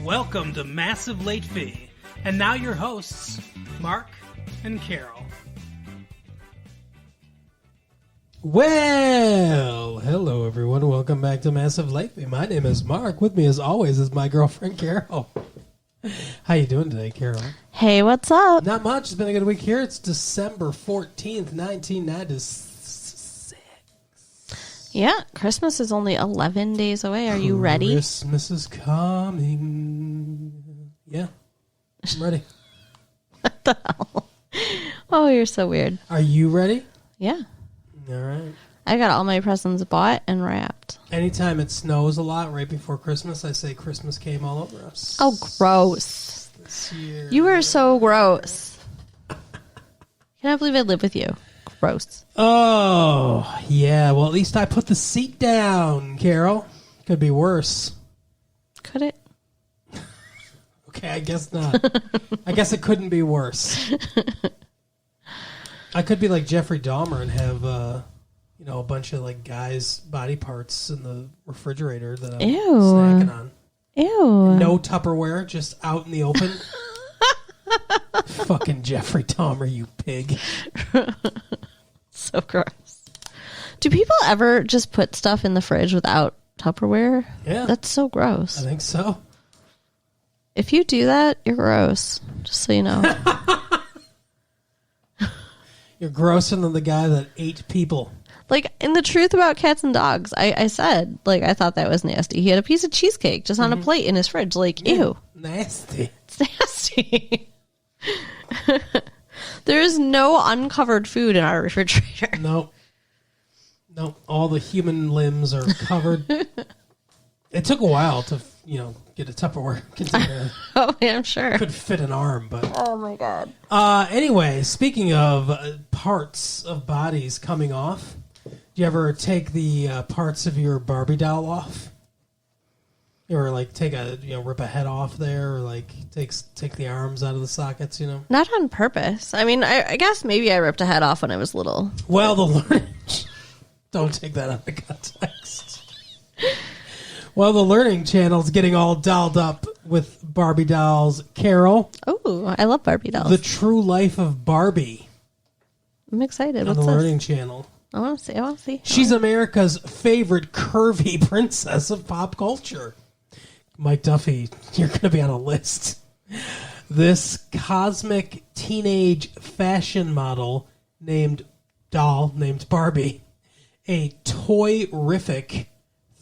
Welcome to Massive Late Fee. And now your hosts, Mark and Carol. Well, hello everyone. Welcome back to Massive Late Fee. My name is Mark. With me as always is my girlfriend Carol. How you doing today, Carol? Hey, what's up? Not much. It's been a good week here. It's December 14th, 1996. Yeah, Christmas is only 11 days away. Are you ready? Christmas is coming. Yeah, I'm ready. What the hell? Oh, you're so weird. Are you ready? Yeah. All right. I got all my presents bought and wrapped. Anytime it snows a lot right before Christmas, I say Christmas came all over us. Oh, gross. This year. You are so gross. Cannot believe I live with you. Gross. Oh, yeah. Well, at least I put the seat down, Carol. Could be worse. Could it? Okay, I guess not. I guess it couldn't be worse. I could be like Jeffrey Dahmer and have, a bunch of like guys' body parts in the refrigerator that I'm snacking on. Ew. No Tupperware, just out in the open. Fucking Jeffrey Dahmer, you pig. So gross. Do people ever just put stuff in the fridge without Tupperware? Yeah. That's so gross. I think so. If you do that, you're gross. Just so you know. You're grosser than the guy that ate people. Like, in the truth about cats and dogs, I said, like, I thought that was nasty. He had a piece of cheesecake just on a plate in his fridge. Like, ew. Nasty. It's nasty. There is no uncovered food in our refrigerator. Nope. All the human limbs are covered. It took a while to, get a Tupperware container. Oh, yeah, I'm sure. Could fit an arm, but... Oh, my God. Anyway, speaking of parts of bodies coming off, do you ever take the parts of your Barbie doll off? You ever, like, rip a head off there, or, like, take the arms out of the sockets, Not on purpose. I mean, I guess maybe I ripped a head off when I was little. Well, the learning... Don't take that out of context. Well, the Learning Channel's getting all dolled up with Barbie dolls. Carol. Oh, I love Barbie dolls. The True Life of Barbie. I'm excited. On What's the this? Learning Channel. I want to see. She's America's favorite curvy princess of pop culture. Mike Duffy, you're going to be on a list. This cosmic teenage fashion model named Barbie, a toy-rific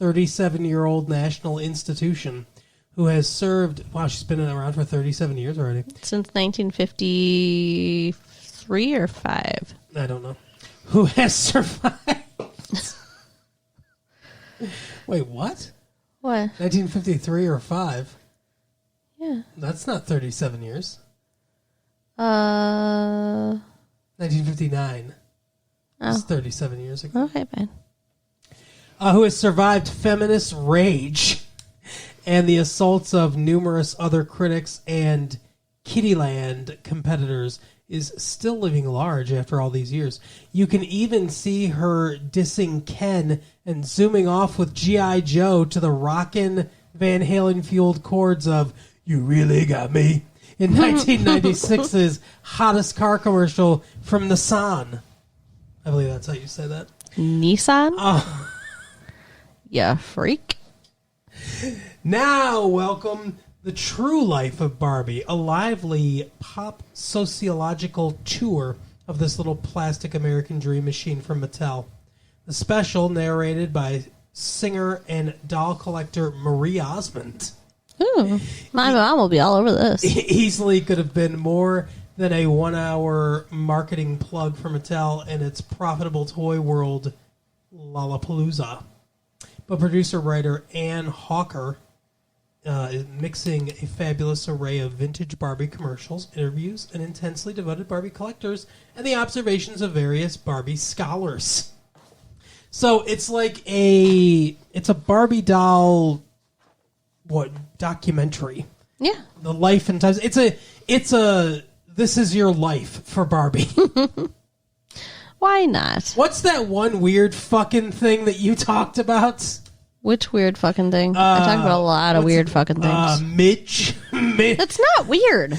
37-year-old national institution who has served... Wow, she's been around for 37 years already. Since 1953 or 5? I don't know. Who has survived... Wait, what? What? 1953 or 5? Yeah. That's not 37 years. 1959. That's 37 years ago. Okay, fine. Who has survived feminist rage and the assaults of numerous other critics and Kittyland competitors, is still living large after all these years. You can even see her dissing Ken and zooming off with G.I. Joe to the rockin' Van Halen-fueled chords of "You Really Got Me" in 1996's hottest car commercial from Nissan. I believe that's how you say that. Nissan? Oh. Yeah, freak. Now, welcome The True Life of Barbie, a lively pop sociological tour of this little plastic American dream machine from Mattel. The special, narrated by singer and doll collector Marie Osmond. Ooh, my mom will be all over this. Easily could have been more than a 1-hour marketing plug for Mattel and its profitable toy world, Lollapalooza. But producer-writer Ann Hawker is mixing a fabulous array of vintage Barbie commercials, interviews, and intensely devoted Barbie collectors, and the observations of various Barbie scholars. So it's like it's a Barbie doll, documentary. Yeah. The life and times. It's a this is your life for Barbie. Why not? What's that one weird fucking thing that you talked about? Which weird fucking thing? I talk about a lot of weird fucking things. Midge. That's not weird.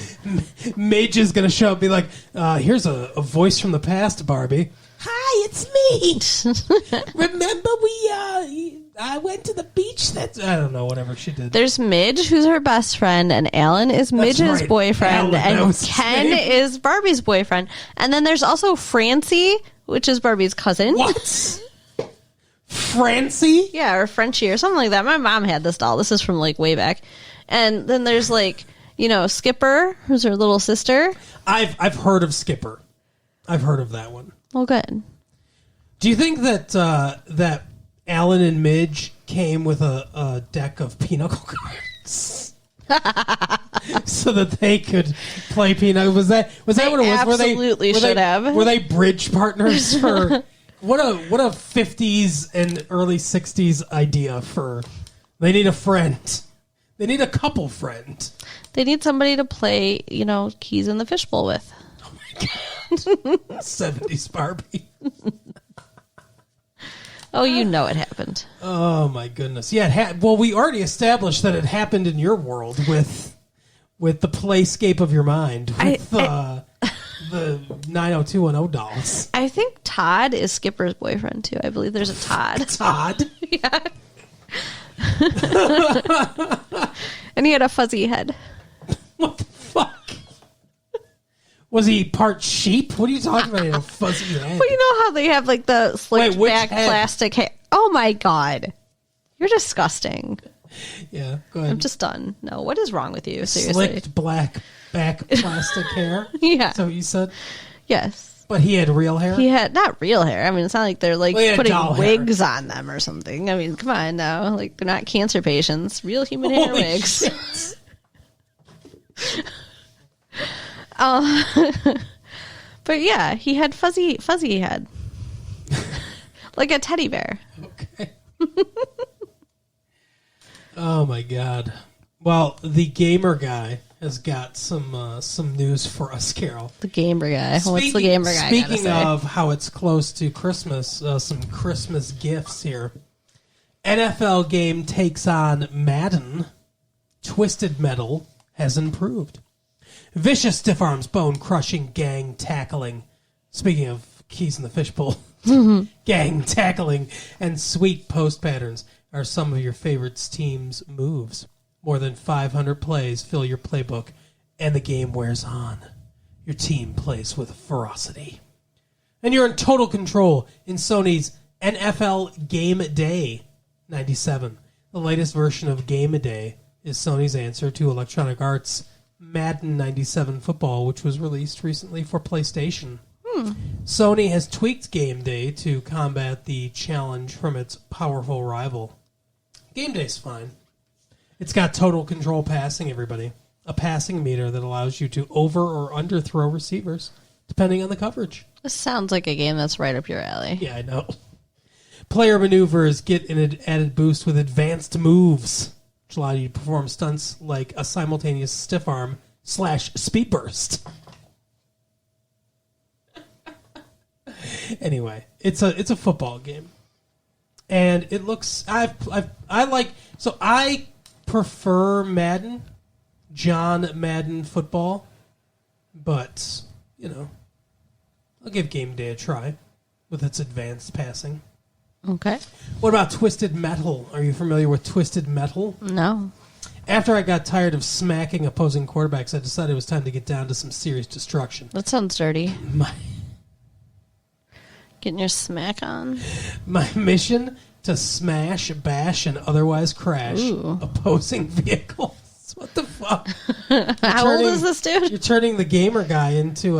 Midge is going to show up and be like, here's a voice from the past, Barbie. Hi, it's me. Remember I went to the beach. I don't know, whatever she did. There's Midge, who's her best friend, and Alan is Midge's right. boyfriend, Alan, and Ken is Barbie's boyfriend. And then there's also Francie, which is Barbie's cousin. What? Francie? Yeah, or Frenchie or something like that. My mom had this doll. This is from like way back. And then there's like, Skipper, who's her little sister. I've heard of Skipper. I've heard of that one. Well, good. Do you think that that Alan and Midge came with a deck of pinochle cards? So that they could play pinochle. Was that what it was? Absolutely should have. Were they bridge partners for what a 50s and early 60s idea for they need a friend. They need a couple friend. They need somebody to play, keys in the fishbowl with. Oh my god. 70s Barbie. Oh, it happened. Oh my goodness! Yeah, well, we already established that it happened in your world with the playscape of your mind with the 90210 dolls. I think Todd is Skipper's boyfriend too. I believe there's a Todd. Todd, yeah. And he had a fuzzy head. What the fuck? Was he part sheep? What are you talking about? He had a fuzzy head. Well, you know how they have like the slicked back head? plastic hair. Oh my god, you're disgusting. Yeah, go ahead. I'm just done. No, what is wrong with you? Seriously, Slicked black back plastic hair. Yeah, that's what you said. Yes, but he had real hair. He had not real hair. I mean, it's not like they're like putting wigs hair on them or something. I mean, come on now, like they're not cancer patients. Real human hair wigs. But yeah, he had fuzzy head. Like a teddy bear. Okay. Oh my god. Well, the gamer guy has got some news for us, Carol. The gamer guy. What's the gamer guy? Speaking of how it's close to Christmas, some Christmas gifts here. NFL game takes on Madden. Twisted Metal has improved. Vicious stiff arms, bone crushing, gang tackling. Speaking of keys in the fishbowl, gang tackling and sweet post patterns are some of your favorite team's moves. More than 500 plays fill your playbook, and the game wears on. Your team plays with ferocity. And you're in total control in Sony's NFL Game Day 97. The latest version of Game Day is Sony's answer to Electronic Arts' Madden 97 football, which was released recently for PlayStation. Sony has tweaked Game Day to combat the challenge from its powerful rival. Game Day's fine. It's got total control passing, everybody. A passing meter that allows you to over or underthrow receivers, depending on the coverage. This sounds like a game that's right up your alley. Yeah, I know. Player maneuvers get an added boost with advanced moves, which allow you to perform stunts like a simultaneous stiff arm / speed burst. Anyway, it's a football game, and it looks. I prefer Madden, John Madden football, but I'll give Game Day a try with its advanced passing. Okay. What about Twisted Metal? Are you familiar with Twisted Metal? No. After I got tired of smacking opposing quarterbacks, I decided it was time to get down to some serious destruction. That sounds dirty. Getting your smack on? My mission: to smash, bash, and otherwise crash opposing vehicles. What the fuck? How old is this dude? You're turning the gamer guy into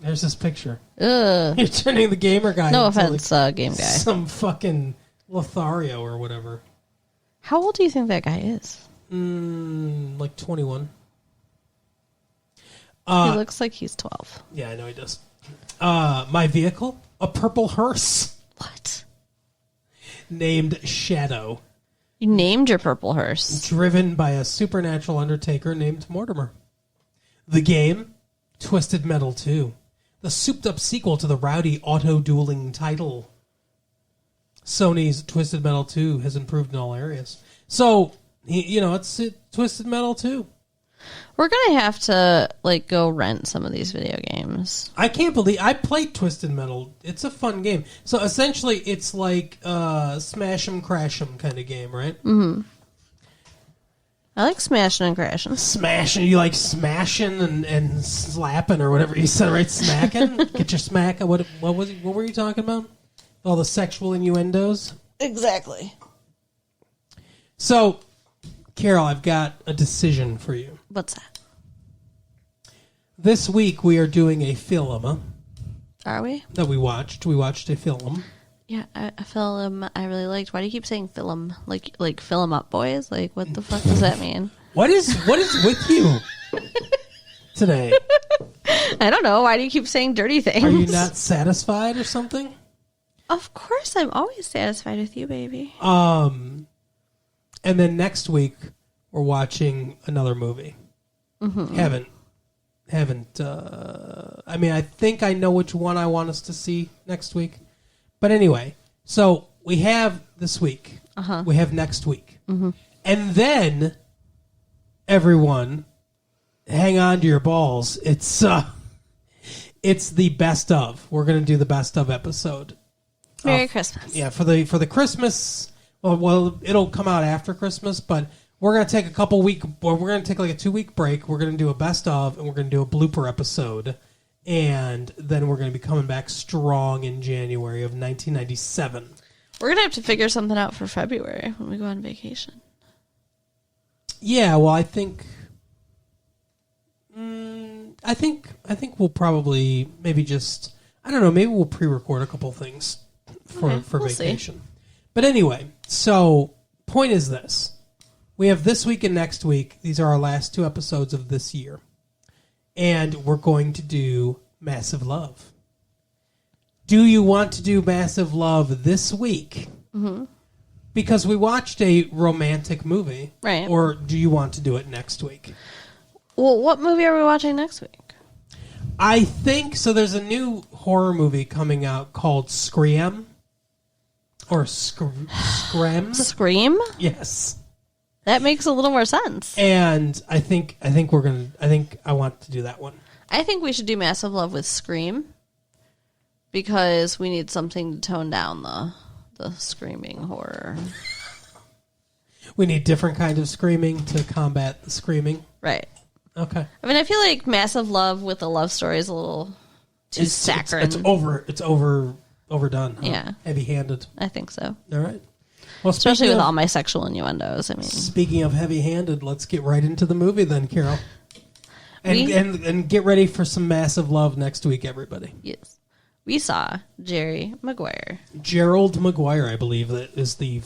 there's this picture. Ugh. You're turning the gamer guy No into offense, game guy. some fucking Lothario or whatever. How old do you think that guy is? Like 21. He looks like he's 12. Yeah, I know he does. My vehicle? A purple hearse. What? Named Shadow. You named your purple hearse. Driven by a supernatural undertaker named Mortimer. The game? Twisted Metal 2. The souped-up sequel to the rowdy auto-dueling title. Sony's Twisted Metal 2 has improved in all areas. So, it's Twisted Metal 2. We're going to have to, go rent some of these video games. I can't believe... I played Twisted Metal. It's a fun game. So, essentially, it's like Smash 'em, Crash 'em kind of game, right? Mm-hmm. I like smashing and crashing. Smashing, you like smashing and slapping or whatever you said, right? Smacking? Get your smack. What were you talking about? All the sexual innuendos? Exactly. So, Carol, I've got a decision for you. What's that? This week we are doing a film. Are we? That we watched. We watched a film. Yeah, a film I really liked. Why do you keep saying film? Like fill 'em up, boys? Like, what the fuck does that mean? What is with you today? I don't know. Why do you keep saying dirty things? Are you not satisfied or something? Of course, I'm always satisfied with you, baby. And then next week we're watching another movie. Mm-hmm. Haven't. I mean, I think I know which one I want us to see next week. But anyway, so we have this week. We have next week. Mm-hmm. And then, everyone, hang on to your balls. It's the best of. We're going to do the best of episode. Merry Christmas. Yeah, for the Christmas. Well, it'll come out after Christmas, but we're going to take we're going to take like a 2-week break. We're going to do a best of, and we're going to do a blooper episode. And then we're going to be coming back strong in January of 1997. We're going to have to figure something out for February when we go on vacation. Yeah, well, I think we'll probably maybe just, I don't know, maybe we'll pre-record a couple things for we'll vacation. See. But anyway, so point is this. We have this week and next week. These are our last 2 episodes of this year. And we're going to do Massive Love. Do you want to do Massive Love this week? Mm-hmm. Because we watched a romantic movie. Right. Or do you want to do it next week? Well, what movie are we watching next week? I think, so there's a new horror movie coming out called Scream. Or Scream. Scream? Yes. That makes a little more sense. And I think I want to do that one. I think we should do Massive Love with Scream because we need something to tone down the screaming horror. We need different kinds of screaming to combat the screaming. Right. Okay. I mean, I feel like Massive Love with a love story is a little too saccharine. It's overdone. Huh? Yeah. Heavy-handed. I think so. All right. Well, especially with all my sexual innuendos. I mean, speaking of heavy-handed, let's get right into the movie then, Carol. And get ready for some Massive Love next week, everybody. Yes. We saw Jerry Maguire. Gerald Maguire, I believe that is the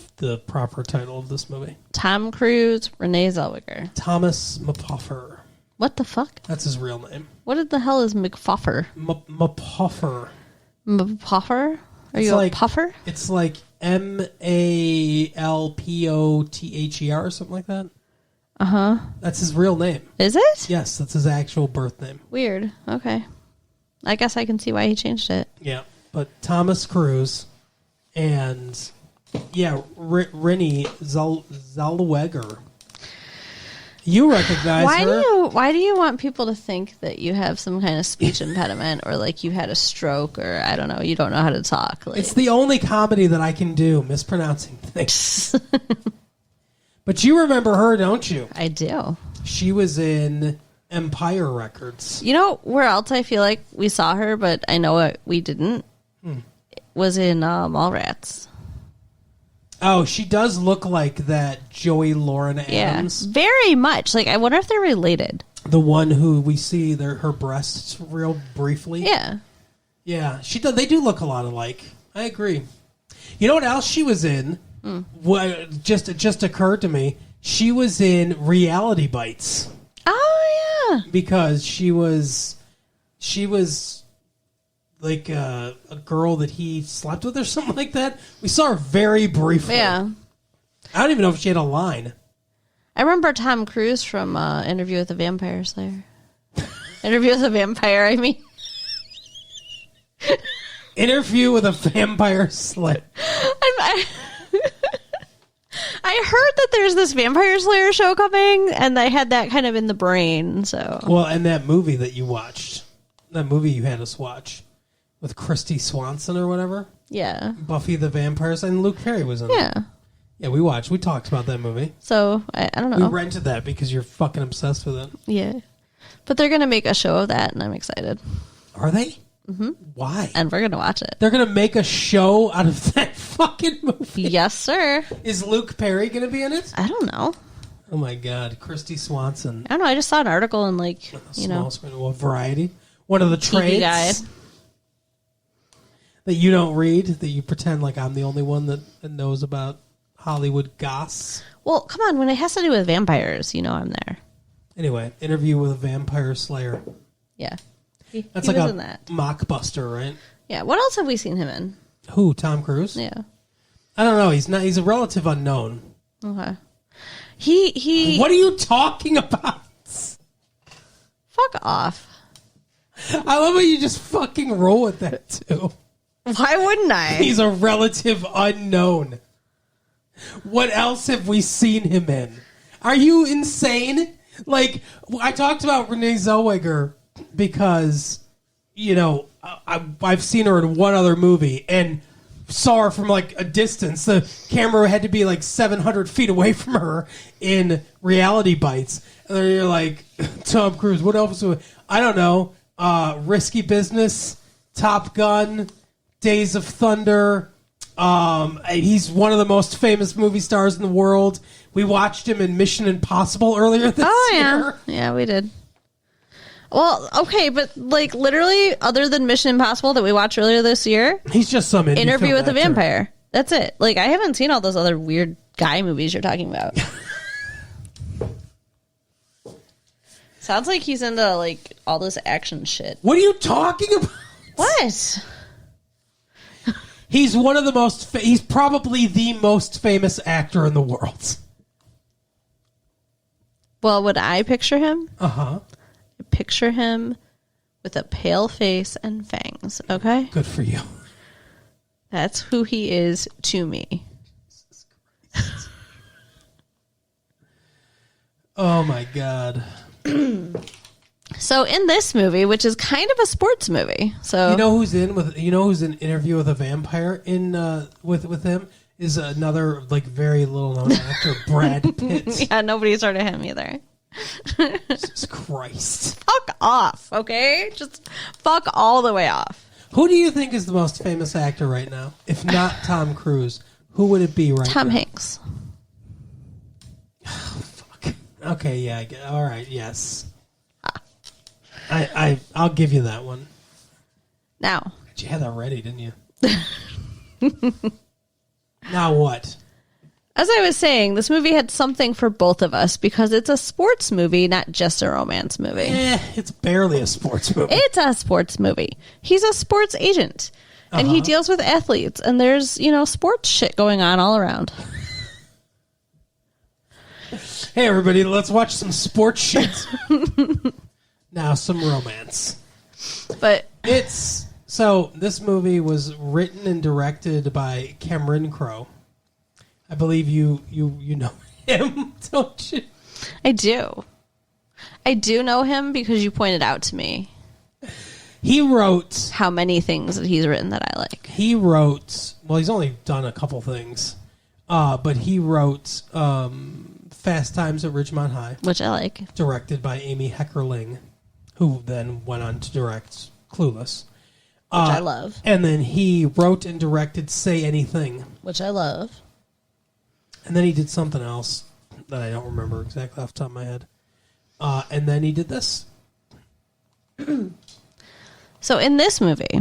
proper title of this movie. Tom Cruise, Renee Zellweger. Thomas Mapoffer. What the fuck? That's his real name. What the hell is McFuffer? Mapoffer. Mapoffer? Are you a puffer? It's like Malpother or something like that. Uh-huh. That's his real name. Is it? Yes, that's his actual birth name. Weird. Okay. I guess I can see why he changed it. Yeah, but Thomas Cruise and, Renee Zellweger. You recognize her. Why do you want people to think that you have some kind of speech impediment or like you had a stroke or I don't know, you don't know how to talk? Like. It's the only comedy that I can do, mispronouncing things. But you remember her, don't you? I do. She was in Empire Records. You know where else I feel like we saw her, but I know we didn't? Was in Mallrats. Oh, she does look like that Joey Lauren Adams. Yeah, very much. Like, I wonder if they're related. The one who we see her breasts real briefly. Yeah. Yeah, she does. They do look a lot alike. I agree. You know what else she was in? What just occurred to me. She was in Reality Bites. Oh yeah. Because she was like a girl that he slept with or something like that. We saw her very briefly. Yeah. I don't even know if she had a line. I remember Tom Cruise from Interview with the Vampire Slayer. Interview with the Vampire, I mean. Interview with a Vampire Slayer. I heard that there's this Vampire Slayer show coming, and I had that kind of in the brain. So Well, and that movie that you watched, that movie you had us watch with Christy Swanson or whatever, yeah, Buffy the Vampire Slayer, and Luke Perry was in it. yeah. Yeah, we watched. We talked about that movie. So I don't We know. rented that because you're fucking obsessed with it. Yeah, but they're gonna make a show of that, and I'm excited. Are they? Mm-hmm. Why? And we're gonna watch it. They're gonna make a show out of that fucking movie. Yes, sir. Is Luke Perry gonna be in it? I don't know. Oh my God, Christy Swanson. I don't know. I just saw an article in Small screen, well, Variety. One of the TV trades Guide. that you don't read, that you pretend like I'm the only one that knows about Hollywood goss. Well, come on. When it has to do with vampires, I'm there. Anyway, Interview with a Vampire Slayer. Yeah. That's he like was a in that. mockbuster, right? Yeah. What else have we seen him in? Who? Tom Cruise? Yeah. I don't know. He's not. He's a relative unknown. Okay. He. What are you talking about? Fuck off. I love how you just fucking roll with that too. Why wouldn't I? He's a relative unknown. What else have we seen him in? Are you insane? Like, I talked about Renee Zellweger because, I've seen her in one other movie and saw her from like a distance. The camera had to be like 700 feet away from her in Reality Bites. And then you're like, Tom Cruise, what else? I don't know. Risky Business, Top Gun, Days of Thunder. He's one of the most famous movie stars in the world. We watched him in Mission Impossible earlier this year. Yeah, we did. Well, okay, but like literally, other than Mission Impossible that we watched earlier this year, He's just some indie Interview film with a actor. Vampire. That's it. Like, I haven't seen all those other weird guy movies you're talking about. Sounds like he's into like all this action shit. What are you talking about? What? He's one of the most. He's probably the most famous actor in the world. Well, would I picture him? Uh-huh. Picture him with a pale face and fangs, okay? Good for you. That's who he is to me. Oh my God. So in this movie, which is kind of a sports movie, so You know who's in Interview with a Vampire with him is another like very little known actor, Brad Pitt. yeah, nobody's heard of him either. Jesus Christ. Fuck off, okay? Just fuck all the way off. Who do you think is the most famous actor right now? If not Tom Cruise, who would it be right Tom now? Hanks. Fuck. Okay, yeah. All right, yes. I'll give you that one. Now, But you had that ready, didn't you? Now what? as I was saying, this movie had something for both of us because it's a sports movie, not just a romance movie. It's barely a sports movie. It's a sports movie. He's a sports agent. And he deals with athletes. And there's, sports shit going on all around. Hey, everybody, let's watch some sports shit. Now, some romance. But So, this movie was written and directed by Cameron Crowe. I believe you know him, don't you? I do. I do know him because you pointed out to me He wrote... how many things that he's written that I like. He wrote... Well, he's only done a couple things. But he wrote Fast Times at Ridgemont High. Which I like. Directed by Amy Heckerling, who then went on to direct Clueless. Which I love. And then he wrote and directed Say Anything. Which I love. And then he did something else that I don't remember exactly off the top of my head. And then he did this. So in this movie,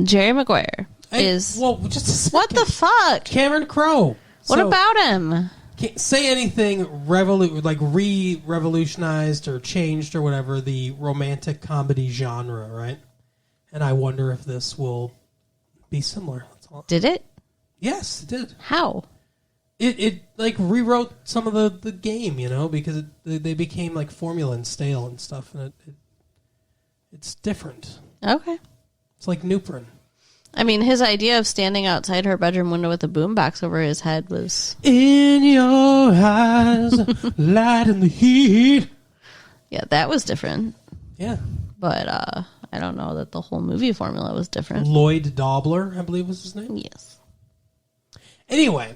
Jerry Maguire Just a second. What the fuck? Cameron Crowe. What So, about him? Say Anything revolutionized or changed or whatever the romantic comedy genre, right? And I wonder if this will be similar. That's all. Did it? Yes, it did. How? It like rewrote some of the game, because they became like formula and stale and stuff, and it's different. Okay. It's like Nuprin. I mean, his idea of standing outside her bedroom window with a boombox over his head was... In your eyes, light in the heat. Yeah, that was different. Yeah. But I don't know that the whole movie formula was different. Lloyd Dobler, I believe was his name. Yes. Anyway,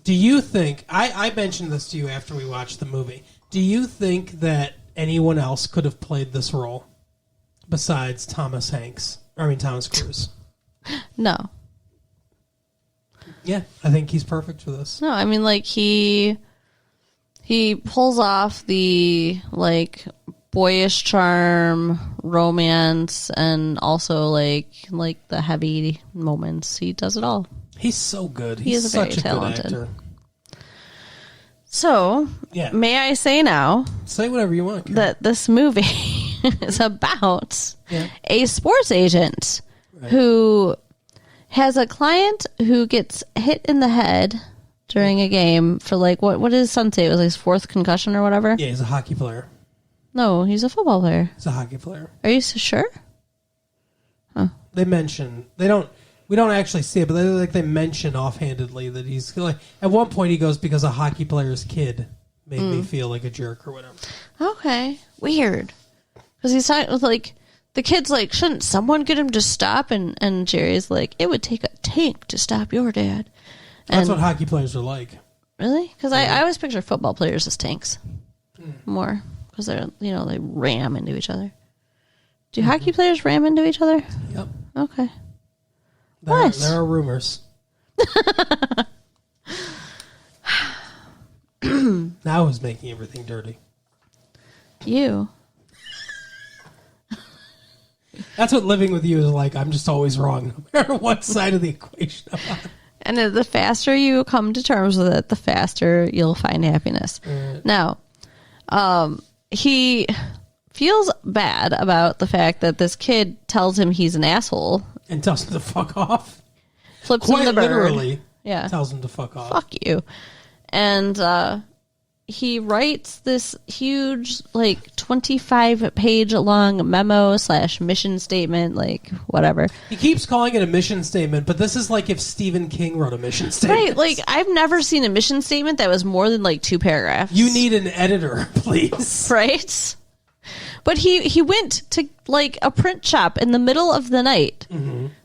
do you think... I mentioned this to you after we watched the movie. Do you think that anyone else could have played this role besides Thomas Cruise? No. Yeah, I think he's perfect for this. No, I mean, like, he pulls off the, like, boyish charm, romance, and also, like the heavy moments. He does it all. He's so good. He is such very talented. a good actor. So, yeah. May I say now... Say whatever you want, Karen. ...that this movie is about a sports agent who has a client who gets hit in the head during a game for, like, what did his son say? It was like his 4th concussion or whatever? Yeah, he's a hockey player. No, he's a football player. He's a hockey player. Are you so sure? Huh. They mention... We don't actually see it, but they mention offhandedly that he's... Like, at one point he goes, because a hockey player's kid made me feel like a jerk or whatever. Okay. Weird. Because he's talking with, like... The kid's like, shouldn't someone get him to stop? And Jerry's like, it would take a tank to stop your dad. That's what hockey players are like. Really? Because I always picture football players as tanks. More. Because they're, they ram into each other. Do hockey players ram into each other? Yep. Okay. There are rumors. Now who's making everything dirty? You. That's what living with you is like. I'm just always wrong, no matter what side of the equation I'm on. And the faster you come to terms with it, the faster you'll find happiness. Right. Now, he feels bad about the fact that this kid tells him he's an asshole. And tells him to fuck off. Flips Quite him the bird. Literally. Yeah. Tells him to fuck off. Fuck you. And he writes this huge, 25-page long memo / mission statement, whatever. He keeps calling it a mission statement, but this is like if Stephen King wrote a mission statement. Right, I've never seen a mission statement that was more than 2 paragraphs. You need an editor, please. Right? But he went to a print shop in the middle of the night,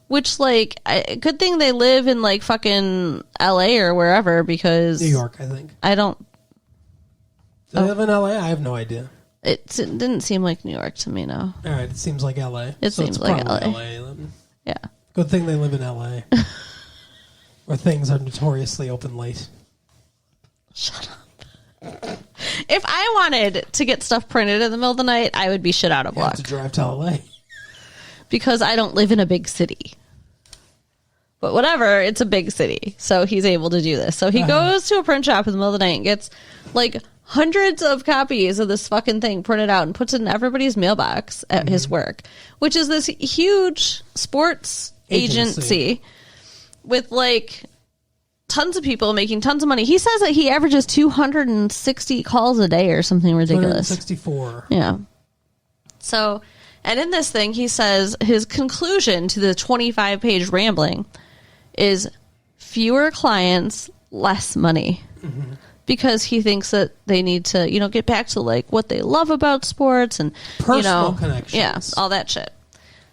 which good thing they live in fucking LA or wherever, because New York, I think. I don't. Do they live in LA? I have no idea. It didn't seem like New York to me. No. All right, it seems like LA. It seems like LA. Then. Yeah. Good thing they live in LA, where things are notoriously open late. Shut up. If I wanted to get stuff printed in the middle of the night, I would be shit out of luck. You have to drive to LA. Because I don't live in a big city. But whatever, it's a big city. So he's able to do this. So he goes to a print shop in the middle of the night and gets hundreds of copies of this fucking thing printed out and puts it in everybody's mailbox at his work, which is this huge sports agency with tons of people making tons of money. He says that he averages 260 calls a day or something ridiculous. 264. Yeah. So, and in this thing, he says his conclusion to the 25-page rambling is fewer clients, less money. Because he thinks that they need to, get back to what they love about sports and personal connections. Yeah, all that shit.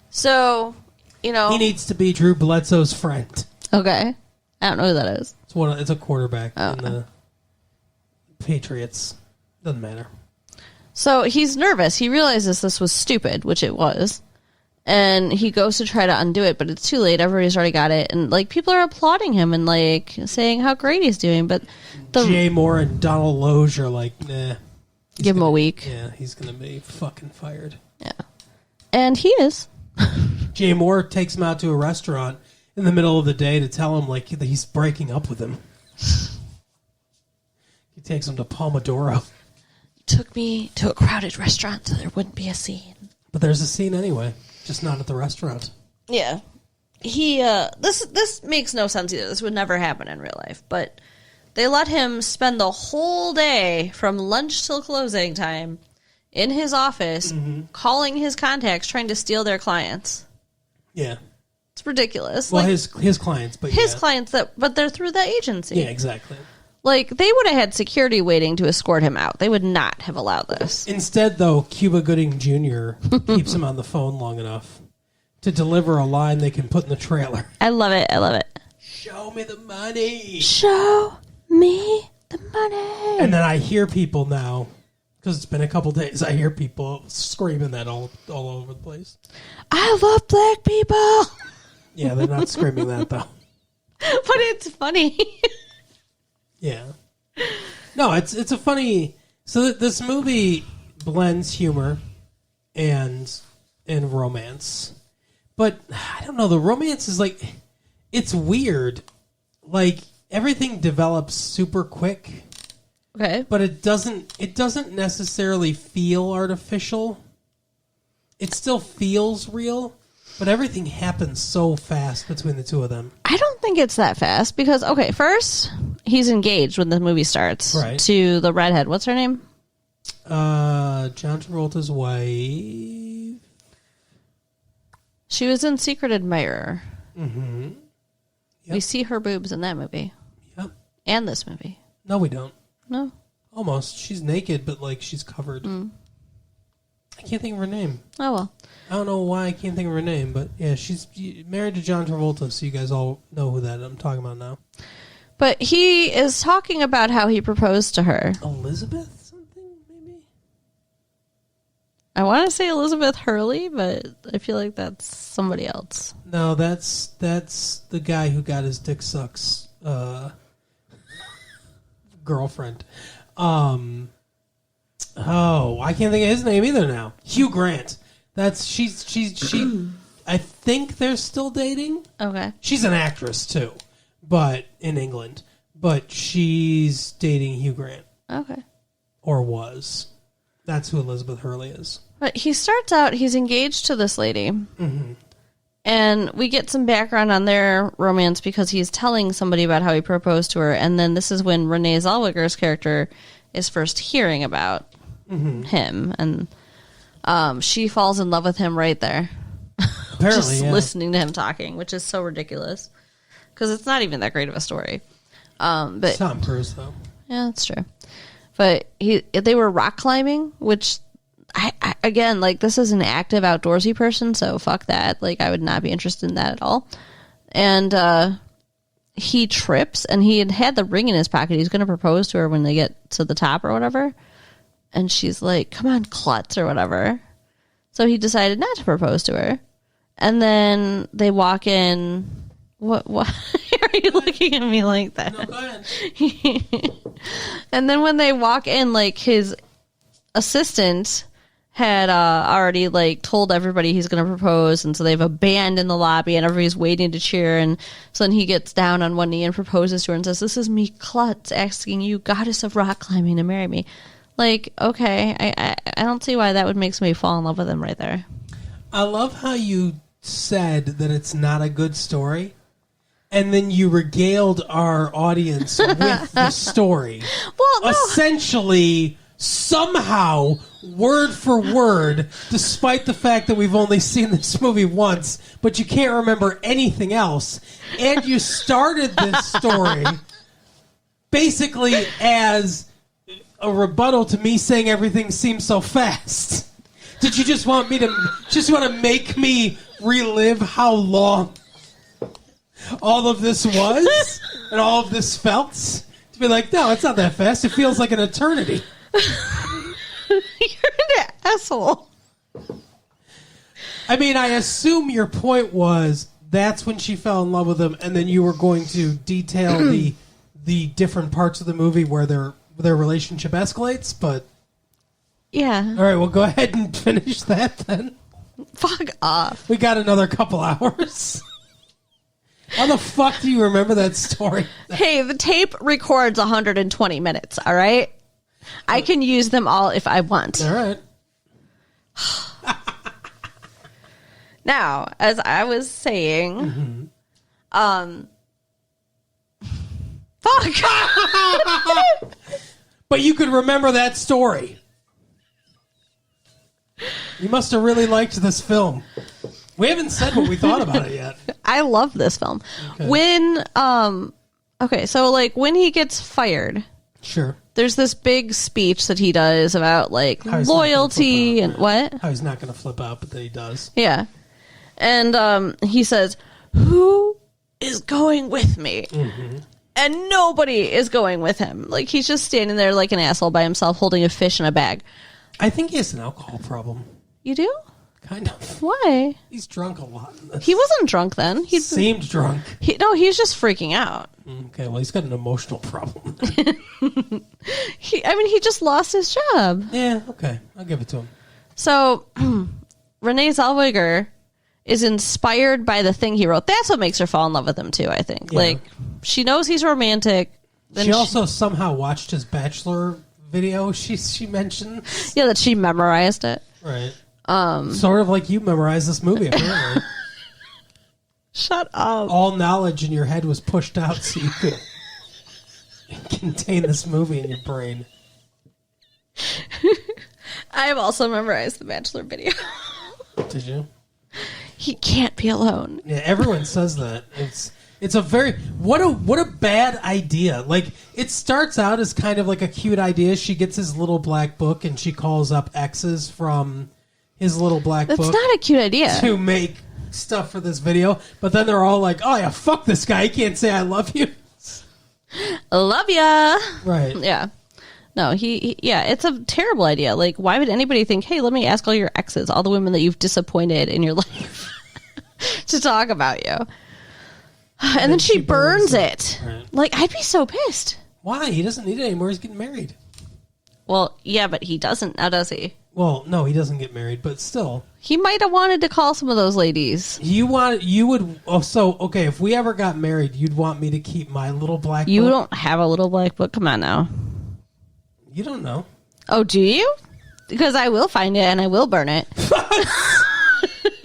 So, he needs to be Drew Bledsoe's friend. Okay. I don't know who that is. It's a quarterback in the Patriots. Doesn't matter. So he's nervous. He realizes this was stupid, which it was. And he goes to try to undo it, but it's too late. Everybody's already got it. And people are applauding him and saying how great he's doing. But Jay Moore and Donald Loge are nah. Give him a week. Yeah, he's going to be fucking fired. Yeah. And he is. Jay Moore takes him out to a restaurant in the middle of the day to tell him that he's breaking up with him. He takes him to Pomodoro. Took me to a crowded restaurant so there wouldn't be a scene. But there's a scene anyway, just not at the restaurant. Yeah. He this makes no sense either. This would never happen in real life, but they let him spend the whole day from lunch till closing time in his office calling his contacts trying to steal their clients. Yeah. It's ridiculous. Well, like, his clients, but his clients but they're through the agency. Yeah, exactly. Like, they would have had security waiting to escort him out. They would not have allowed this. Instead, though, Cuba Gooding Jr. keeps him on the phone long enough to deliver a line they can put in the trailer. I love it. I love it. Show me the money. Show me the money. And then I hear people now, because it's been a couple days, I hear people screaming that all over the place. I love black people. Yeah, they're not screaming that, though. But it's funny. Yeah. No, it's a funny... So this movie blends humor and romance. But, I don't know, the romance is like... It's weird. Like, everything develops super quick. Okay. But it doesn't necessarily feel artificial. It still feels real, but everything happens so fast between the two of them. I don't think it's that fast because, okay, first, he's engaged when the movie starts to the redhead. What's her name? John Travolta's wife. She was in Secret Admirer. Mm-hmm. Yep. We see her boobs in that movie. Yep. And this movie. No, we don't. No. Almost. She's naked, but like she's covered. I can't think of her name. Oh, well. I don't know why I can't think of her name, but yeah, she's married to John Travolta, so you guys all know who that I'm talking about now. But he is talking about how he proposed to her. Elizabeth something, maybe? I want to say Elizabeth Hurley, but I feel like that's somebody else. No, that's the guy who got his dick sucks girlfriend. I can't think of his name either now. Hugh Grant. She I think they're still dating. Okay. She's an actress too, but in England. But she's dating Hugh Grant. Okay. Or was. That's who Elizabeth Hurley is. But he starts out, he's engaged to this lady. Mm-hmm. And we get some background on their romance because he's telling somebody about how he proposed to her. And then this is when Renee Zellweger's character is first hearing about him. And she falls in love with him right there. Apparently, Just listening to him talking, which is so ridiculous. Because it's not even that great of a story. But Tom Cruise, though. Yeah, that's true. But they were rock climbing, which... I again, like, this is an active outdoorsy person, so fuck that. Like, I would not be interested in that at all. And he trips, and he had the ring in his pocket. He's going to propose to her when they get to the top or whatever. And she's like, come on, klutz, or whatever. So he decided not to propose to her. And then they walk in. What are you looking at me like that? No, go ahead. And then when they walk in, like, his assistant had already like told everybody he's going to propose, and so they have a band in the lobby and everybody's waiting to cheer, and so then he gets down on one knee and proposes to her and says, this is me, klutz, asking you, goddess of rock climbing, to marry me. Like, okay, I don't see why that would make somebody fall in love with him right there. I love how you said that it's not a good story, and then you regaled our audience with the story. Well, no. Essentially, somehow, word for word, despite the fact that we've only seen this movie once, but you can't remember anything else, and you started this story basically as a rebuttal to me saying everything seems so fast. Did you just want to make me relive how long all of this was and all of this felt? To be like, no, it's not that fast. It feels like an eternity. You're an asshole. I mean, I assume your point was that's when she fell in love with him, and then you were going to detail the different parts of the movie where their relationship escalates, but... Yeah. All right, well, go ahead and finish that then. Fuck off. We got another couple hours. How the fuck do you remember that story? Hey, the tape records 120 minutes, all right? I can use them all if I want. All right. Now, as I was saying, fuck. But you could remember that story. You must have really liked this film. We haven't said what we thought about it yet. I love this film. Okay. When he gets fired, Sure. there's this big speech that he does about like How he's not gonna loyalty flip out, and right? what? How he's not going to flip out, but then he does. Yeah. And he says, "Who is going with me?" Mm-hmm. And nobody is going with him. Like, he's just standing there like an asshole by himself holding a fish in a bag. I think he has an alcohol problem. You do? Kind of. Why? He's drunk a lot in this. He wasn't drunk then. He seemed drunk. He's just freaking out. Okay, well, he's got an emotional problem. He just lost his job. Yeah, okay. I'll give it to him. So, Renee Zellweger is inspired by the thing he wrote. That's what makes her fall in love with him, too, I think. Yeah. Like, she knows he's romantic. Then She also somehow watched his Bachelor video, she mentioned. Yeah, that she memorized it. Right. Sort of like you memorized this movie, apparently. Shut up. All knowledge in your head was pushed out so you could contain this movie in your brain. I have also memorized the Bachelor video. Did you? He can't be alone. Yeah, everyone says that. It's a very what a bad idea. Like, it starts out as kind of like a cute idea. She gets his little black book and she calls up exes from his little black That's book not a cute idea. to make stuff for this video. But then they're all like, "Oh yeah, fuck this guy. He can't say I love you." Love ya. Right. Yeah. No, it's a terrible idea. Like, why would anybody think, hey, let me ask all your exes, all the women that you've disappointed in your life, to talk about you? And then she burns it. Right. Like, I'd be so pissed. Why? He doesn't need it anymore. He's getting married. Well, yeah, but he doesn't now, does he? Well, no, he doesn't get married, but still. He might have wanted to call some of those ladies. Okay, if we ever got married, you'd want me to keep my little black You book? don't have a little black book. Come on now. You don't know. Oh, do you? Because I will find it and I will burn it.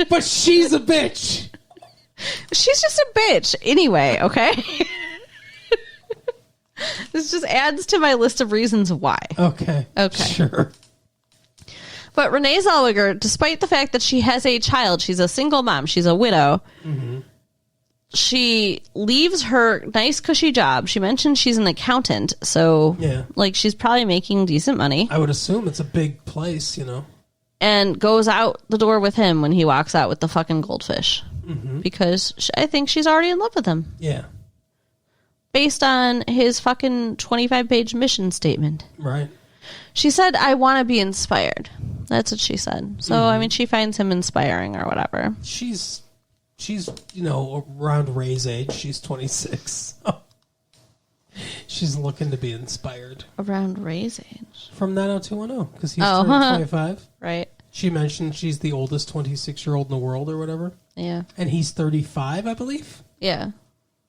But she's a bitch. She's just a bitch anyway, okay? This just adds to my list of reasons why. Okay. Sure. But Renee Zellweger, despite the fact that she has a child, she's a single mom, she's a widow, she leaves her nice cushy job. She mentioned she's an accountant, so she's probably making decent money. I would assume it's a big place, And goes out the door with him when he walks out with the fucking goldfish. Because I think she's already in love with him. Yeah. Based on his fucking 25-page mission statement. Right. She said, I want to be inspired. That's what she said. So, I mean, she finds him inspiring or whatever. She's around Ray's age. She's 26. So she's looking to be inspired. Around Ray's age? From 90210, because he's turned 25. Right. She mentioned she's the oldest 26-year-old in the world or whatever. Yeah. And he's 35, I believe. Yeah.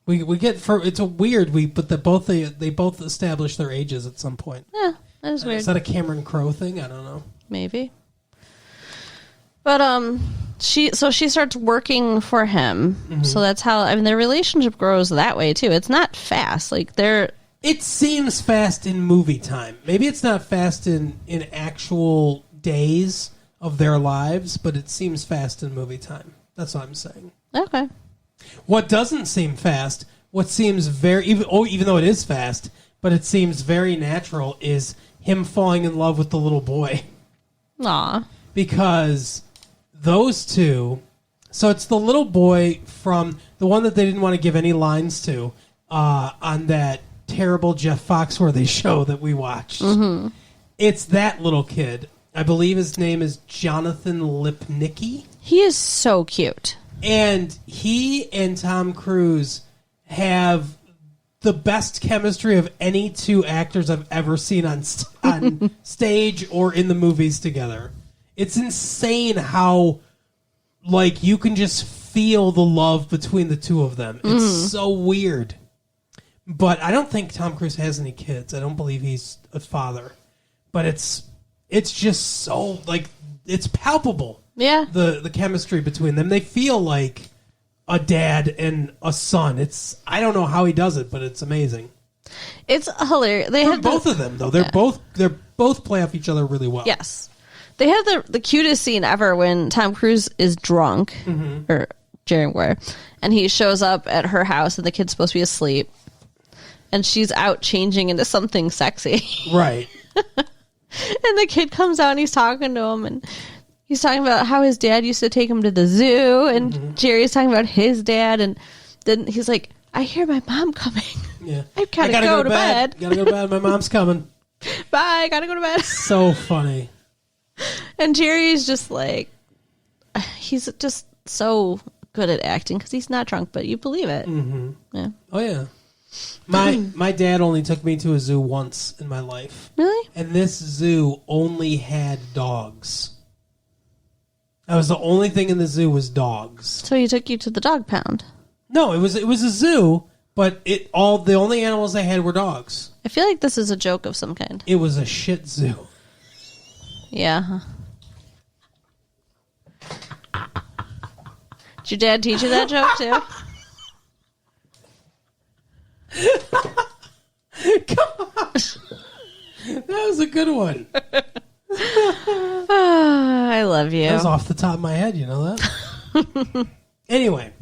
We get it's a weird but they both establish their ages at some point. Yeah, that is weird. Is that a Cameron Crowe thing? I don't know. Maybe. But she starts working for him. So that's how their relationship grows that way too. It's not fast. It seems fast in movie time. Maybe it's not fast in actual days of their lives, but it seems fast in movie time. That's what I'm saying. Okay. What doesn't seem fast, what seems even though it is fast, but it seems very natural, is him falling in love with the little boy. Aw. Because those two, so it's the little boy from the one that they didn't want to give any lines to on that terrible Jeff Foxworthy show that we watched. Mm-hmm. It's that little kid. I believe his name is Jonathan Lipnicki. He is so cute. And he and Tom Cruise have the best chemistry of any two actors I've ever seen on stage or in the movies together. It's insane how, you can just feel the love between the two of them. It's so weird. But I don't think Tom Cruise has any kids. I don't believe he's a father. But it's just so, it's palpable. Yeah. The chemistry between them. They feel like a dad and a son. I don't know how he does it, but it's amazing. It's hilarious. They have both of them though. They're both play off each other really well. Yes. They have the cutest scene ever when Tom Cruise is drunk, or Jerry McGuire, and he shows up at her house and the kid's supposed to be asleep, and she's out changing into something sexy. Right. And the kid comes out and he's talking to him, and he's talking about how his dad used to take him to the zoo, and Jerry's talking about his dad, and then he's like, I hear my mom coming. Yeah. I gotta go to bed. Gotta go to bed. My mom's coming. Bye, gotta go to bed. So funny. And Jerry's just like, he's just so good at acting because he's not drunk, but you believe it. Mm-hmm. Yeah. Oh, yeah. My dad only took me to a zoo once in my life. Really? And this zoo only had dogs. That was the only thing in the zoo was dogs. So he took you to the dog pound. No, it was a zoo, but the only animals they had were dogs. I feel like this is a joke of some kind. It was a shit zoo. Yeah. Did your dad teach you that joke too? Come on. That was a good one. I love you. That was off the top of my head, you know that? Anyway.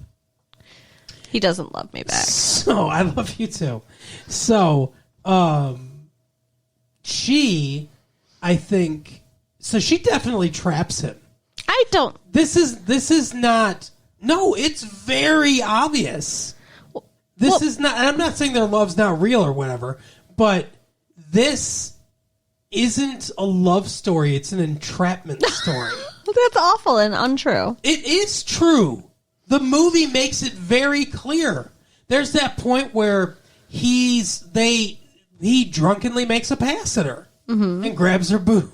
He doesn't love me back. So, I love you too. So, she definitely traps him. I don't. This is not, no, it's very obvious. This is not, and I'm not saying their love's not real or whatever, but this isn't a love story. It's an entrapment story. That's awful and untrue. It is true. The movie makes it very clear. There's that point where he drunkenly makes a pass at her and grabs her boob.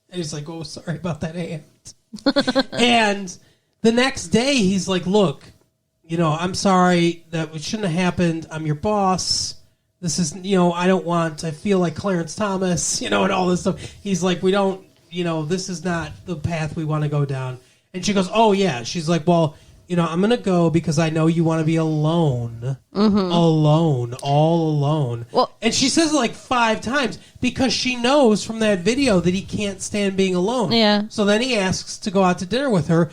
And he's like, oh, sorry about that hand. And the next day he's like, look, I'm sorry, that shouldn't have happened. I'm your boss. This is, I feel like Clarence Thomas, and all this stuff. He's like, we don't, this is not the path we want to go down. And she goes, oh, yeah. She's like, well, I'm going to go because I know you want to be alone. Alone. All alone. Well, and she says it like 5 times because she knows from that video that he can't stand being alone. Yeah. So then he asks to go out to dinner with her.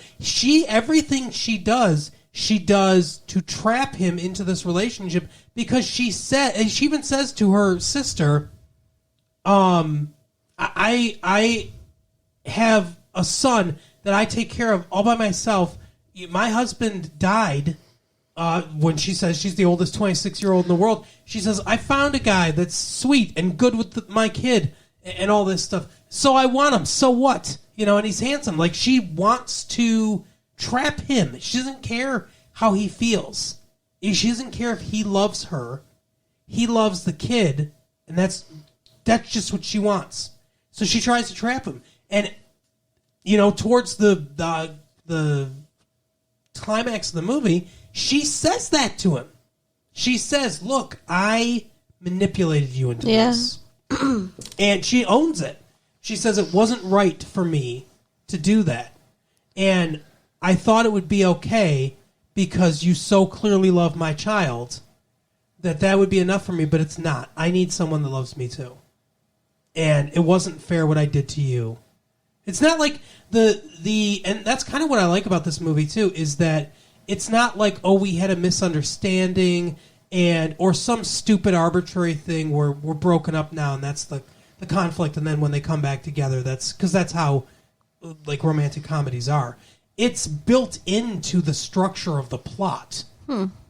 Everything she does to trap him into this relationship because she even says to her sister, I have a son that I take care of all by myself. My husband died when she says she's the oldest 26-year-old in the world. She says, I found a guy that's sweet and good with my kid and all this stuff. So I want him. So what? And he's handsome. Like, she wants to trap him. She doesn't care how he feels. She doesn't care if he loves her. He loves the kid, and that's just what she wants. So she tries to trap him. And, towards the climax of the movie, she says that to him. She says, look, I manipulated you into this. And she owns it. She says it wasn't right for me to do that. And I thought it would be okay because you so clearly love my child that would be enough for me, but it's not. I need someone that loves me too. And it wasn't fair what I did to you. It's not like and that's kind of what I like about this movie too, is that it's not like, oh, we had a misunderstanding or some stupid arbitrary thing where we're broken up now and that's the conflict, and then when they come back together, that's how like romantic comedies are. It's built into the structure of the plot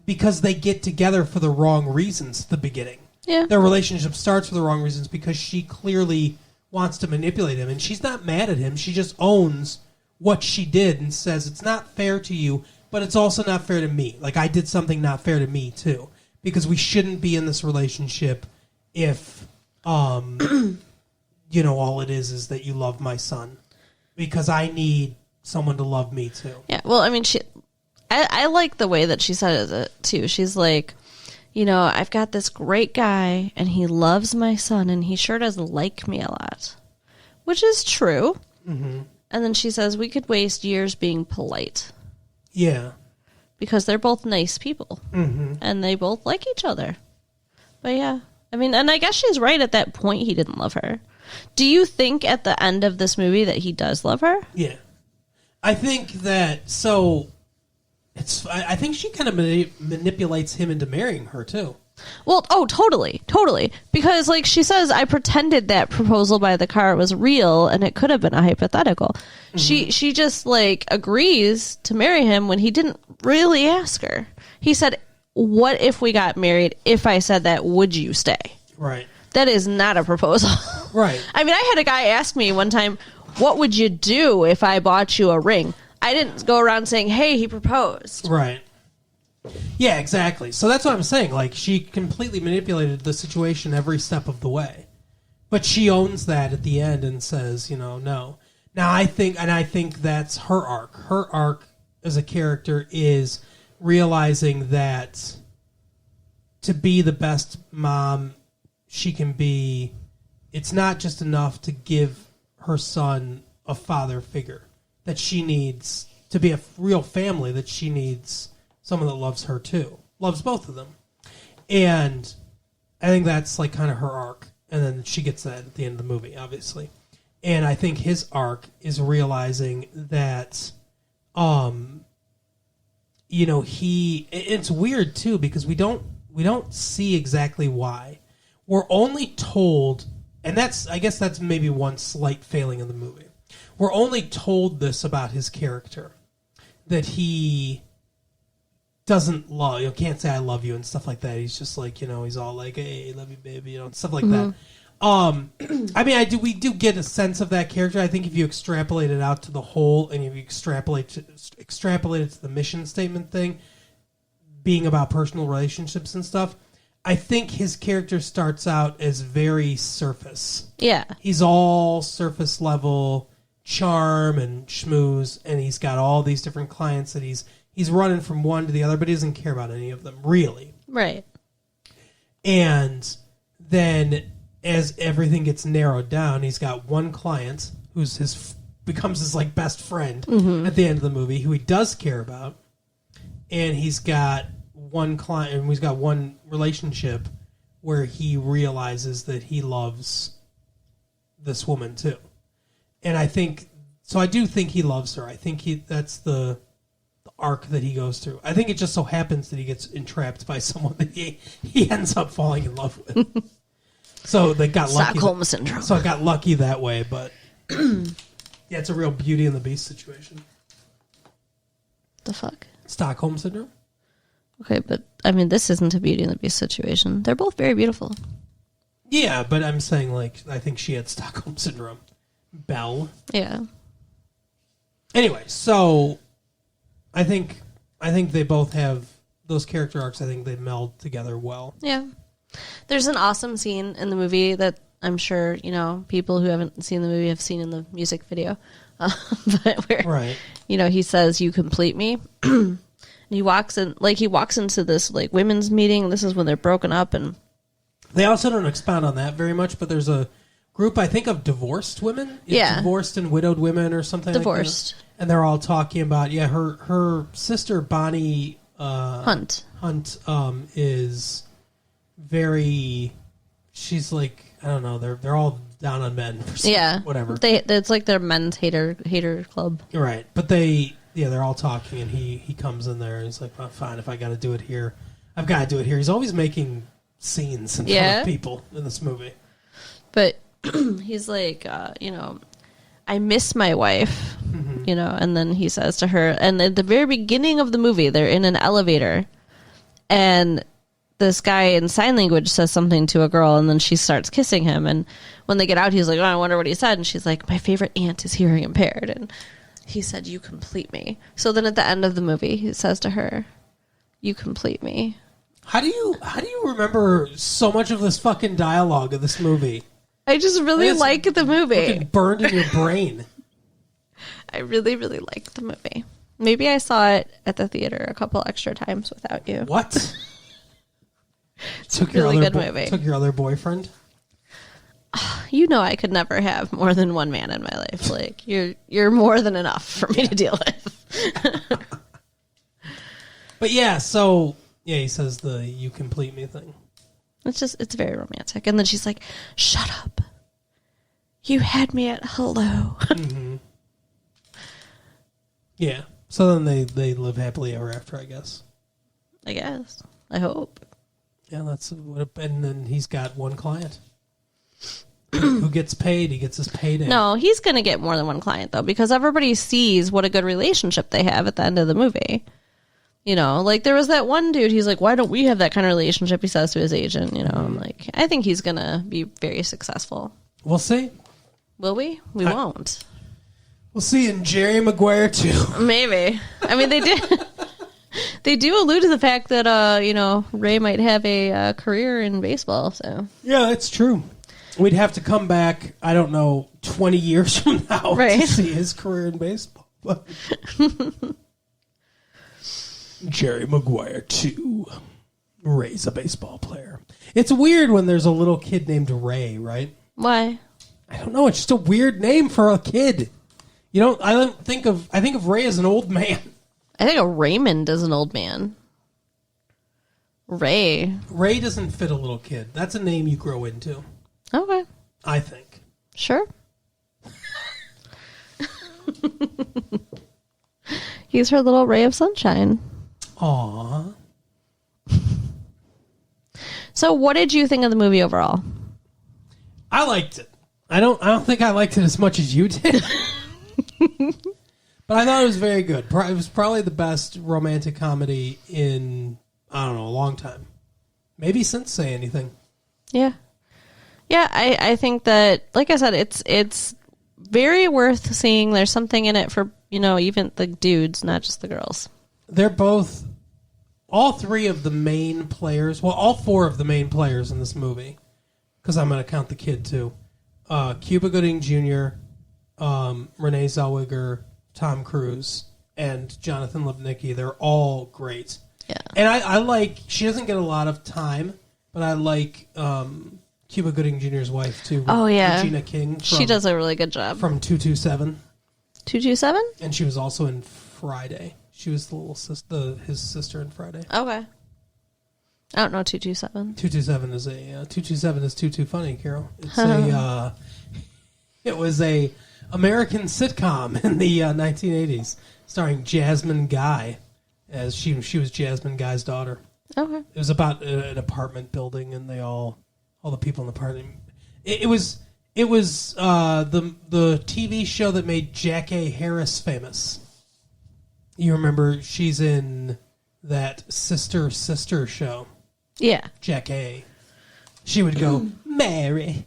because they get together for the wrong reasons at the beginning. Yeah. Their relationship starts for the wrong reasons because she clearly wants to manipulate him, and she's not mad at him. She just owns what she did and says, it's not fair to you, but it's also not fair to me. Like, I did something not fair to me, too, because we shouldn't be in this relationship if, all it is that you love my son, because I need someone to love me, too. Yeah, well, I mean, I like the way that she said it, too. She's like, I've got this great guy, and he loves my son, and he sure does like me a lot. Which is true. Mm-hmm. And then she says, we could waste years being polite. Yeah. Because they're both nice people. Mm-hmm. And they both like each other. But yeah. I mean, and I guess she's right at that point he didn't love her. Do you think at the end of this movie that he does love her? Yeah. I think that, so, I think she kind of manipulates him into marrying her, too. Well, oh, totally. Because, like, she says, I pretended that proposal by the car was real, and it could have been a hypothetical. Mm-hmm. She just, like, agrees to marry him when he didn't really ask her. He said, what if we got married? If I said that, would you stay? Right. That is not a proposal. Right. I mean, I had a guy ask me one time, what would you do if I bought you a ring? I didn't go around saying, hey, he proposed. Right. Yeah, exactly. So that's what I'm saying. Like, she completely manipulated the situation every step of the way. But she owns that at the end and says, no. Now, I think that's her arc. Her arc as a character is realizing that to be the best mom she can be, it's not just enough to give her son a father figure. That she needs to be a real family, that she needs someone that loves her too. Loves both of them. And I think that's like kind of her arc. And then she gets that at the end of the movie, obviously. And I think his arc is realizing that, it's weird too, because we don't see exactly why. We're only told, and I guess that's maybe one slight failing in the movie. We're only told this about his character, that he doesn't love, can't say I love you and stuff like that. He's just like, he's all like, hey, love you, baby, stuff like that. I mean, we do get a sense of that character. I think if you extrapolate it out to the whole, and if you extrapolate it to the mission statement thing, being about personal relationships and stuff, I think his character starts out as very surface. Yeah. He's all surface level charm and schmooze, and he's got all these different clients that he's running from one to the other, but he doesn't care about any of them, really. Right. And then as everything gets narrowed down, he's got one client who's becomes his like best friend at the end of the movie, who he does care about, and he's got one client, and he's got one relationship where he realizes that he loves this woman too. And I do think he loves her. I think that's the arc that he goes through. I think it just so happens that he gets entrapped by someone that he ends up falling in love with. So they got lucky. Stockholm syndrome. So I got lucky that way, but yeah, it's a real Beauty and the Beast situation. The fuck? Stockholm syndrome? Okay, but I mean, this isn't a Beauty and the Beast situation. They're both very beautiful. Yeah, but I'm saying, like, I think she had Stockholm syndrome. Belle. Yeah. Anyway, so I think they both have those character arcs. I think they meld together well. Yeah. There's an awesome scene in the movie that I'm sure, people who haven't seen the movie have seen in the music video. But where, right. He says, you complete me. And he walks into this like women's meeting. This is when they're broken up, and they also don't expound on that very much, but there's a group, I think, of divorced women. Yeah. Divorced and widowed women or something divorced. Like that. And they're all talking about, her sister, Bonnie Hunt, is very, she's like, I don't know, they're all down on men. Whatever. It's like their men's hater club. Right. But they're all talking, and he comes in there, and he's like, well, fine, if I got to do it here, I've got to do it here. He's always making scenes in front of people in this movie. But he's like, I miss my wife, and then he says to her, and at the very beginning of the movie, they're in an elevator, and this guy in sign language says something to a girl, and then she starts kissing him, and when they get out, he's like, oh, I wonder what he said, and she's like, my favorite aunt is hearing impaired, and he said, you complete me. So then at the end of the movie, he says to her, you complete me. How do you remember so much of this fucking dialogue of this movie? I just really like the movie. Fucking burned in your brain. I really, really like the movie. Maybe I saw it at the theater a couple extra times without you. What? It's a really good movie. Took your other boyfriend? I could never have more than one man in my life. Like, you're more than enough for me to deal with. But yeah, so he says the "you complete me" thing. It's very romantic. And then she's like, shut up. You had me at hello. Yeah. So then they live happily ever after, I guess. I guess. I hope. Yeah, that's what. And then he's got one client who gets paid. He gets his payday. No, he's going to get more than one client, though, because everybody sees what a good relationship they have at the end of the movie. You know, like there was that one dude, he's like, why don't we have that kind of relationship, he says to his agent, you know. I'm like, I think he's going to be very successful. We'll see. Will we? We won't. We'll see in Jerry Maguire too. Maybe. I mean, they did. They do allude to the fact that, you know, Ray might have a career in baseball. So Yeah, that's true. We'd have to come back, I don't know, 20 years from now Right. to see his career in baseball. But Jerry Maguire 2. Ray's a baseball player. It's weird when there's a little kid named Ray, right? why? I don't know. It's just a weird name for a kid. You know, I think of Ray as an old man. I think a Raymond is an old man. Ray. Ray doesn't fit a little kid. That's a name you grow into, Okay. I think. Sure. He's her little ray of sunshine. Aww. So what did you think of the movie overall? I liked it. I don't think I liked it as much as you did. But I thought it was very good. It was probably the best romantic comedy in, I don't know, a long time. Maybe since Say Anything. Yeah. Yeah, I think that, like I said, it's very worth seeing. There's something in it for, you know, even the dudes, not just the girls. They're both, all three of the main players, well, all four of the main players in this movie, because I'm going to count the kid too. Cuba Gooding Jr., Renee Zellweger, Tom Cruise, and Jonathan Lipnicki. They're all great. Yeah. And I like, she doesn't get a lot of time, but I like Cuba Gooding Jr.'s wife too. Oh, yeah. Regina King. She does a really good job. From 227. 227? And she was also in Friday. She was the little his sister in Friday. Okay. I don't know 227. 227 is 227 is too funny, Carol. It's it was a American sitcom in the 1980s, starring Jasmine Guy, as she was Jasmine Guy's daughter. Okay. It was about an apartment building, and all the people in the apartment. It was the TV show that made Jack A. Harris famous. You remember she's in that Sister show. Yeah. Jack A. She would go, Mary.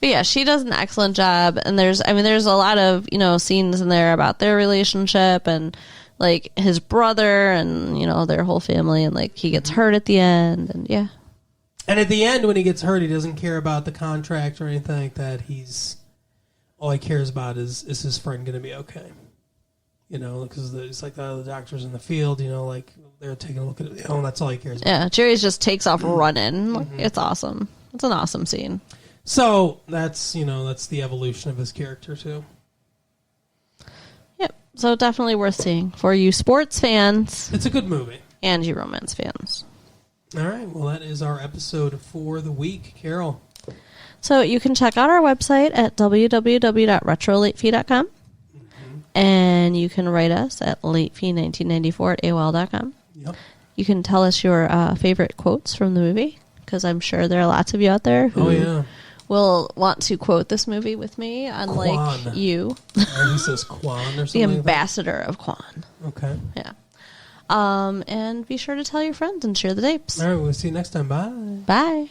But yeah, she does an excellent job, and there's a lot of, you know, scenes in there about their relationship and like his brother and, you know, their whole family, and like he gets hurt at the end, and yeah. And at the end, when he gets hurt, he doesn't care about the contract or anything like that. All he cares about is his friend going to be okay? You know, because it's like the doctors in the field, you know, like they're taking a look at it. Oh, that's all he cares about. Yeah, Jerry just takes off running. Like, it's awesome. It's an awesome scene. So that's the evolution of his character too. Yep. So definitely worth seeing for you sports fans It's a good movie. and you romance fans. All right. Well, that is our episode for the week, Carol. So you can check out our website at www.retrolatefee.com. And you can write us at latefee1994 at AOL.com. Yep. You can tell us your favorite quotes from the movie, because I'm sure there are lots of you out there who will want to quote this movie with me, unlike Kwan. you. Or he says Kwan or The something. ambassador of Kwan. Okay. Yeah. And be sure to tell your friends and share the tapes. All right. We'll see you next time. Bye. Bye.